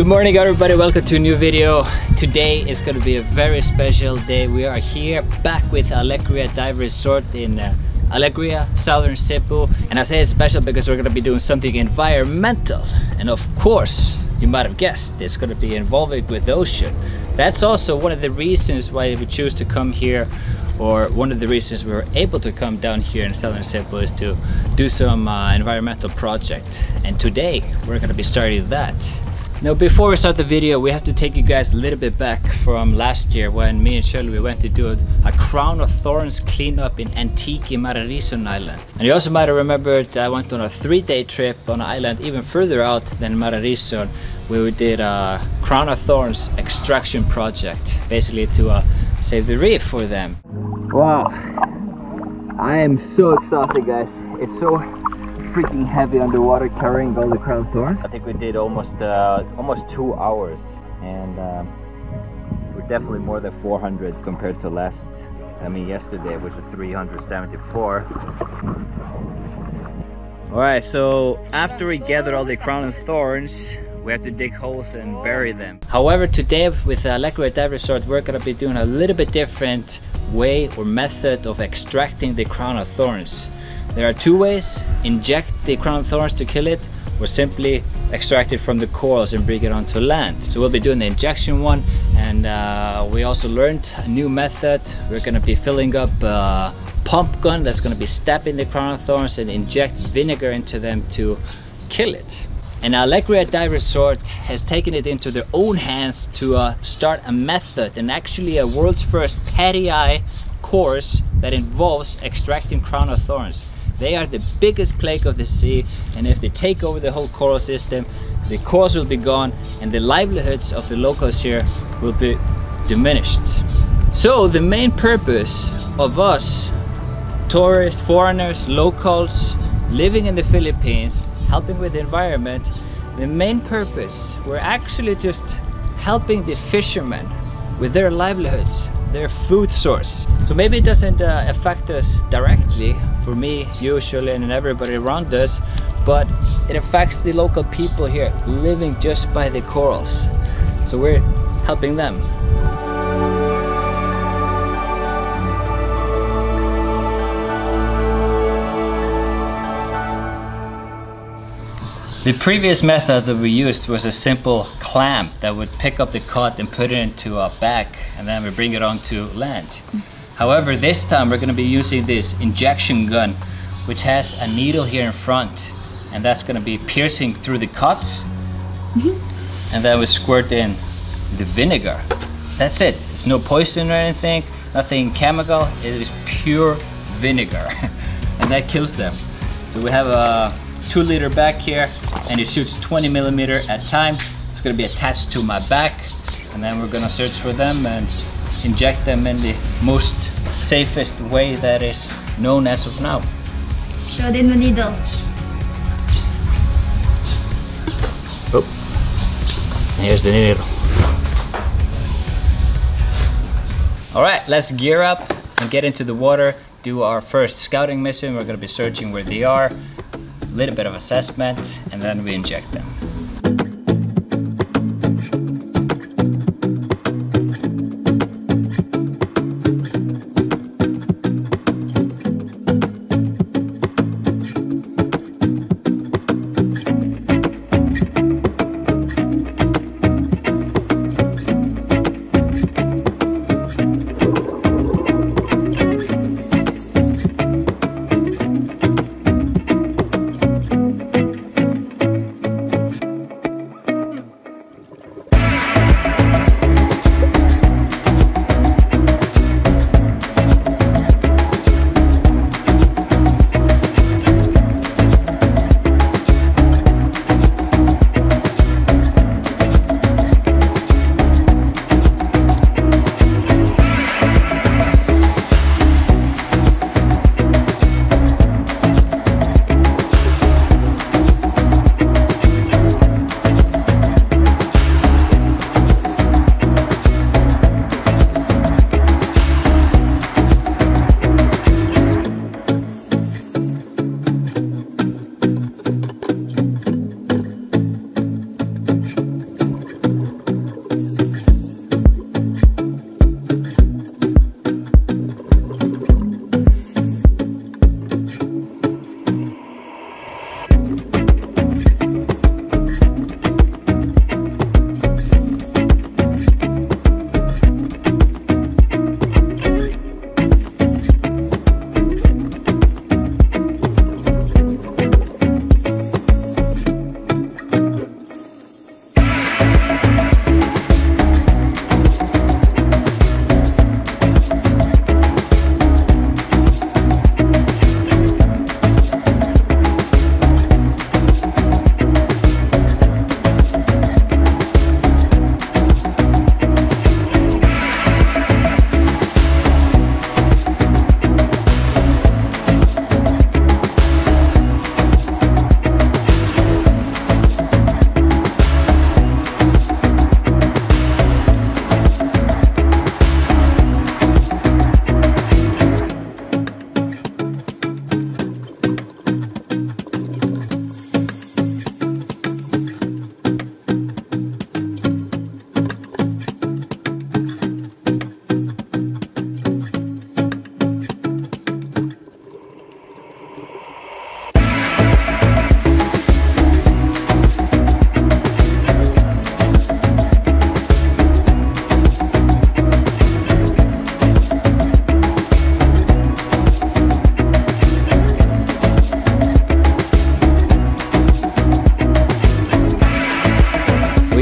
Good morning everybody, welcome to a new video. Today is going to be a very special day. We are here back with Alegria Dive Resort in Alegria, southern Cebu. And I say it's special because we're going to be doing something environmental. And of course, you might have guessed, it's going to be involving with the ocean. That's also one of the reasons why we choose to come here, or one of the reasons we were able to come down here in southern Cebu, is to do some environmental project. And today we're going to be starting that. Now, before we start the video, we have to take you guys a little bit back from last year when me and Shirley went to do a Crown of Thorns cleanup in Antique Mararison Island. And you also might have remembered I went on a 3-day trip on an island even further out than Mararison, where we did a Crown of Thorns extraction project, basically to save the reef for them. Wow, I am so exhausted, guys. It's so freaking heavy underwater carrying all the Crown of Thorns. I think we did almost 2 hours, and we're definitely more than 400 compared to yesterday, which was 374. Alright, so after we gather all the Crown of Thorns, we have to dig holes and bury them. However, today with Alegria Dive Resort, we're going to be doing a little bit different way or method of extracting the Crown of Thorns. There are two ways: inject the Crown of Thorns to kill it, or simply extract it from the corals and bring it onto land. So we'll be doing the injection one, and we also learned a new method. We're going to be filling up a pump gun that's going to be stabbing the Crown of Thorns and inject vinegar into them to kill it. And Alegria Dive Resort has taken it into their own hands to start a method, and actually a world's first PADI course that involves extracting Crown of Thorns. They are the biggest plague of the sea, and if they take over the whole coral system, the corals will be gone and the livelihoods of the locals here will be diminished. So the main purpose of us, tourists, foreigners, locals living in the Philippines, helping with the environment, the main purpose, we're actually just helping the fishermen with their livelihoods, their food source. So maybe it doesn't affect us directly, for me, usually, and everybody around us, but it affects the local people here living just by the corals. So we're helping them. The previous method that we used was a simple clamp that would pick up the cod and put it into a bag, and then we bring it onto land. However, this time we're going to be using this injection gun, which has a needle here in front, and that's going to be piercing through the cuts. And then we squirt in the vinegar. That's it. It's no poison or anything, nothing chemical. It is pure vinegar, and that kills them. So we have a 2-liter bag here, and it shoots 20mm at a time. It's going to be attached to my back, and then we're going to search for them and inject them in the most safest way that is known as of now. Show them the needle. Oh, here's the needle. All right, let's gear up and get into the water, do our first scouting mission. We're going to be searching where they are, a little bit of assessment, and then we inject them.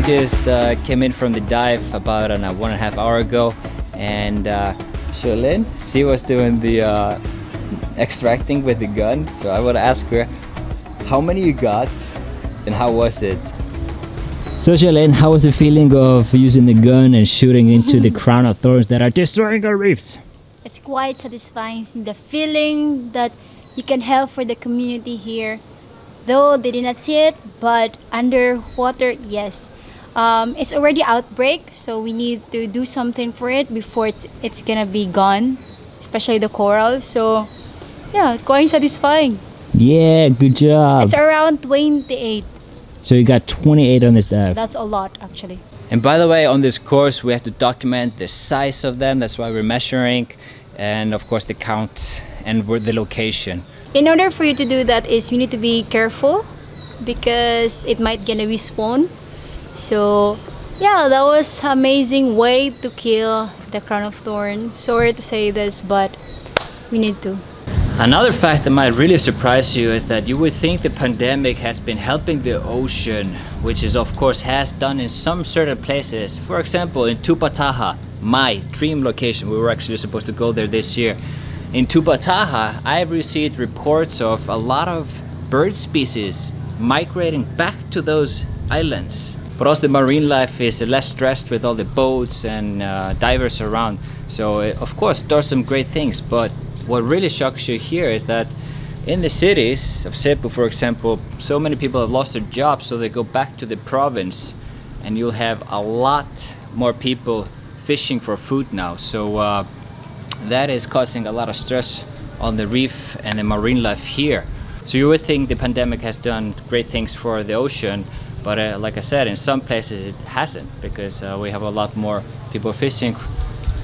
just came in from the dive about 1.5 hours ago, and Charlene, she was doing the extracting with the gun. So I want to ask her, how many you got and how was it? So Charlene, how was the feeling of using the gun and shooting into the Crown of Thorns that are destroying our reefs? It's quite satisfying, the feeling that you can help for the community here. Though they did not see it, but underwater, yes. It's already outbreak, so we need to do something for it before it's gonna be gone, especially the coral. So yeah, it's quite satisfying. Yeah, good job. It's around 28. So you got 28 on this dive. That's a lot actually. And by the way, on this course we have to document the size of them. That's why we're measuring, and of course the count and where the location. In order for you to do that is you need to be careful because it might gonna respawn. So yeah, that was amazing way to kill the Crown of Thorns. Sorry to say this, but we need to. Another fact that might really surprise you is that you would think the pandemic has been helping the ocean, which is of course has done in some certain places. For example, in Tupataha, my dream location, we were actually supposed to go there this year. In Tupataha, I've received reports of a lot of bird species migrating back to those islands. But also the marine life is less stressed with all the boats and divers around. So of course, there's some great things, but what really shocks you here is that in the cities of Cebu, for example, so many people have lost their jobs, so they go back to the province, and you'll have a lot more people fishing for food now. So that is causing a lot of stress on the reef and the marine life here. So you would think the pandemic has done great things for the ocean, but like I said, in some places it hasn't, because we have a lot more people fishing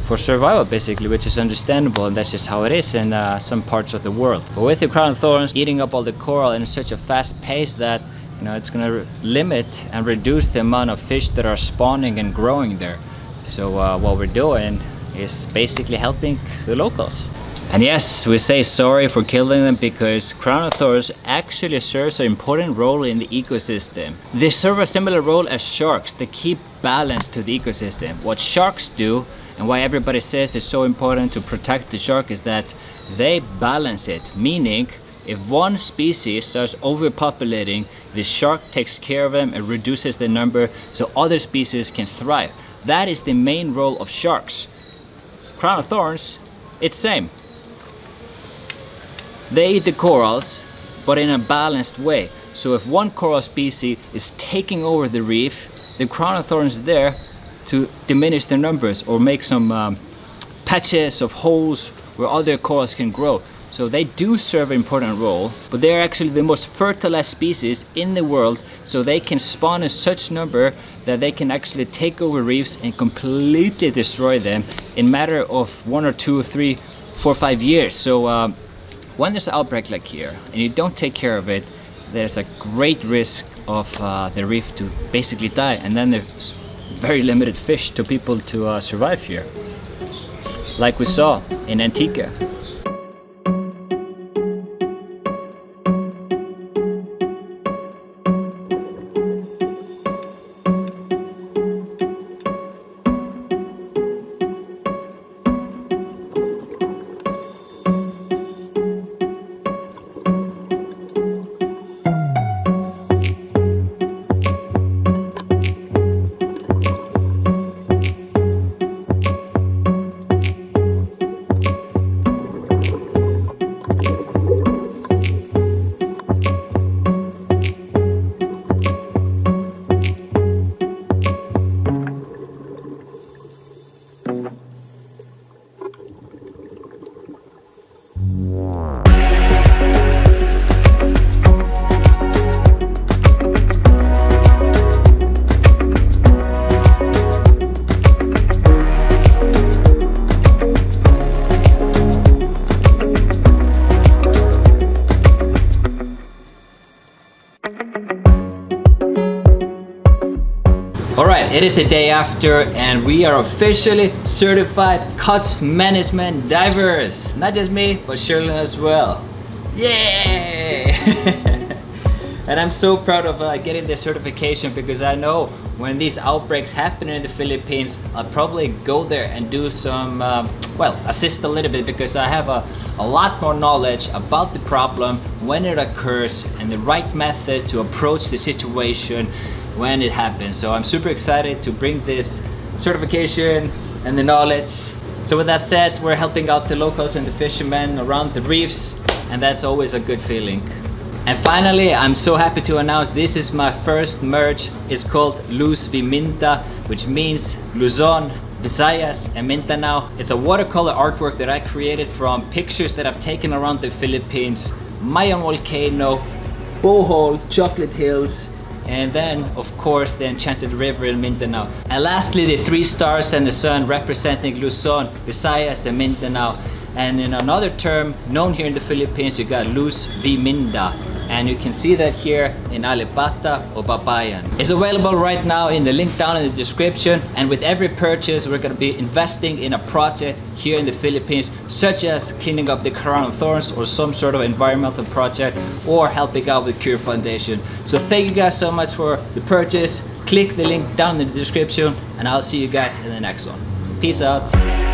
for survival basically, which is understandable, and that's just how it is in some parts of the world. But with the Crown of Thorns eating up all the coral in such a fast pace that it's going to limit and reduce the amount of fish that are spawning and growing there. So what we're doing is basically helping the locals. And yes, we say sorry for killing them because Crown of Thorns actually serves an important role in the ecosystem. They serve a similar role as sharks. They keep balance to the ecosystem. What sharks do, and why everybody says it's so important to protect the shark, is that they balance it. Meaning, if one species starts overpopulating, the shark takes care of them and reduces the number so other species can thrive. That is the main role of sharks. Crown of Thorns, it's same. They eat the corals, but in a balanced way. So if one coral species is taking over the reef, the Crown of Thorns is there to diminish their numbers or make some patches of holes where other corals can grow. So they do serve an important role, but they're actually the most fertilized species in the world, so they can spawn in such number that they can actually take over reefs and completely destroy them in a matter of 1 or 2 or 3, 4 or 5 years. So when there's an outbreak like here and you don't take care of it, there's a great risk of the reef to basically die, and then there's very limited fish to people to survive here, like we saw in Antigua. Alright, it is the day after and we are officially certified CoTs Management Divers. Not just me, but Shirley as well. Yay! And I'm so proud of getting this certification, because I know when these outbreaks happen in the Philippines, I'll probably go there and do some, well, assist a little bit, because I have a lot more knowledge about the problem when it occurs and the right method to approach the situation when it happens. So I'm super excited to bring this certification and the knowledge. So with that said, we're helping out the locals and the fishermen around the reefs, and that's always a good feeling. And finally, I'm so happy to announce this is my first merch. It's called Luz Viminta, which means Luzon, Visayas, and Mindanao. It's a watercolor artwork that I created from pictures that I've taken around the Philippines, Mayon Volcano, Bohol, Chocolate Hills, and then of course the Enchanted River in Mindanao. And lastly, the 3 stars and the sun representing Luzon, Visayas, and Mindanao. And in another term known here in the Philippines, you got Luz Viminda. And you can see that here in Alipata or Babayan. It's available right now in the link down in the description. And with every purchase, we're gonna be investing in a project here in the Philippines, such as cleaning up the Crown of Thorns or some sort of environmental project, or helping out with Cure Foundation. So thank you guys so much for the purchase. Click the link down in the description, and I'll see you guys in the next one. Peace out.